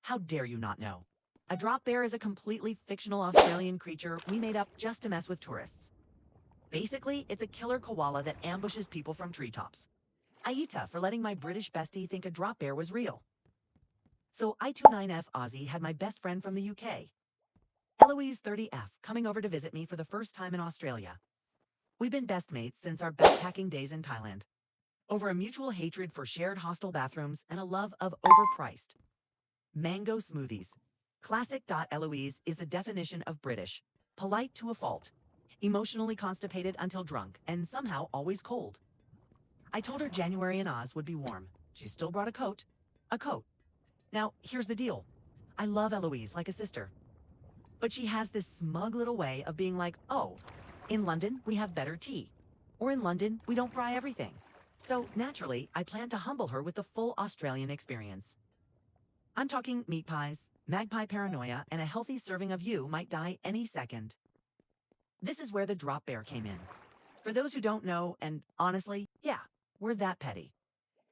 How dare you not know? A drop bear is a completely fictional Australian creature we made up just to mess with tourists. Basically, it's a killer koala that ambushes people from treetops. AITAH for letting my British bestie think a drop bear was real. So I29F Aussie had my best friend from the UK, Eloise 30F, coming over to visit me for the first time in Australia. We've been best mates since our backpacking days in Thailand, over a mutual hatred for shared hostel bathrooms and a love of overpriced mango smoothies. Classic. Eloise is the definition of British, polite to a fault, emotionally constipated until drunk, and somehow always cold. I told her January in Oz would be warm. She still brought a coat. A coat. Now, here's the deal. I love Eloise like a sister. But she has this smug little way of being like, oh, in London, we have better tea. Or in London, we don't fry everything. So, naturally, I plan to humble her with the full Australian experience. I'm talking meat pies, magpie paranoia, and a healthy serving of you might die any second. This is where the drop bear came in. For those who don't know, and honestly, yeah, we're that petty.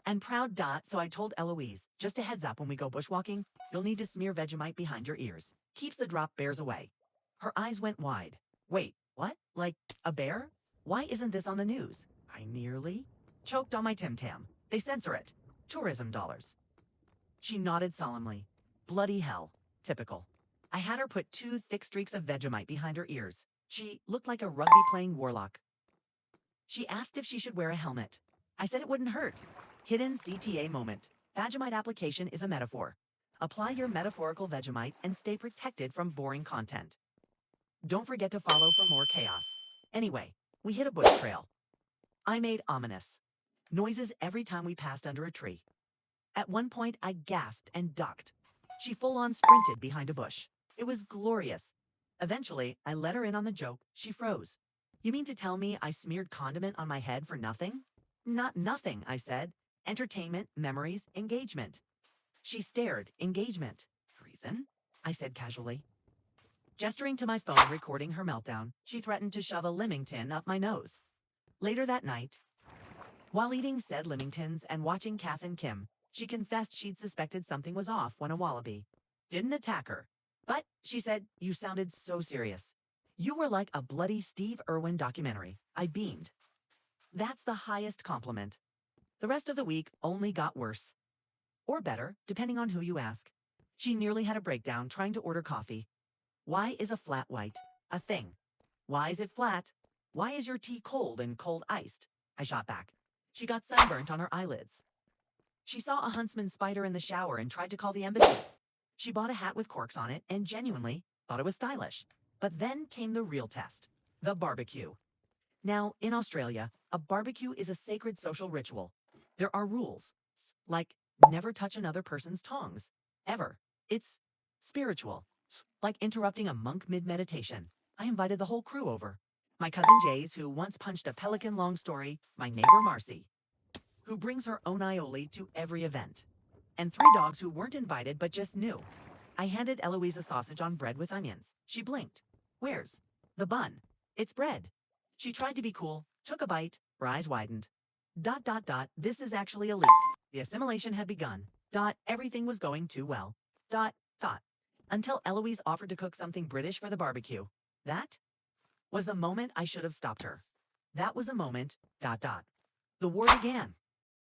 And proud. So I told Eloise, just a heads up, when we go bushwalking, you'll need to smear Vegemite behind your ears. Keeps the drop bears away. Her eyes went wide. Wait, what? Like a bear? Why isn't this on the news? I nearly choked on my Tim Tam. They censor it. Tourism dollars. She nodded solemnly. Bloody hell. Typical. I had her put 2 thick streaks of Vegemite behind her ears. She looked like a rugby-playing warlock. She asked if she should wear a helmet. I said it wouldn't hurt. Hidden CTA moment. Vegemite application is a metaphor. Apply your metaphorical Vegemite and stay protected from boring content. Don't forget to follow for more chaos. Anyway, we hit a bush trail. I made ominous noises every time we passed under a tree. At one point, I gasped and ducked. She full-on sprinted behind a bush. It was glorious. Eventually, I let her in on the joke. She froze. You mean to tell me I smeared condiment on my head for nothing? Not nothing, I said. Entertainment, memories, engagement. She stared. Engagement. Reason? I said casually. Gesturing to my phone recording her meltdown, she threatened to shove a Lemington up my nose. Later that night, while eating said Lemingtons and watching Kath and Kim, she confessed she'd suspected something was off when a wallaby didn't attack her. But, she said, you sounded so serious. You were like a bloody Steve Irwin documentary. I beamed. That's the highest compliment. The rest of the week only got worse. Or better, depending on who you ask. She nearly had a breakdown trying to order coffee. Why is a flat white a thing? Why is it flat? Why is your tea cold and cold iced? I shot back. She got sunburnt on her eyelids. She saw a huntsman spider in the shower and tried to call the embassy. She bought a hat with corks on it and genuinely thought it was stylish. But then came the real test. The barbecue. Now, in Australia, a barbecue is a sacred social ritual. There are rules, like never touch another person's tongs, ever. It's spiritual, like interrupting a monk mid-meditation. I invited the whole crew over. My cousin Jays, who once punched a pelican, long story, my neighbor Marcy, who brings her own aioli to every event, and 3 dogs who weren't invited but just knew. I handed Eloise a sausage on bread with onions. She blinked. Where's the bun? It's bread. She tried to be cool, took a bite, her eyes widened. This is actually elite. The assimilation had begun. Everything was going too well. Until Eloise offered to cook something British for the barbecue. That was the moment I should have stopped her. That was the moment. The war began.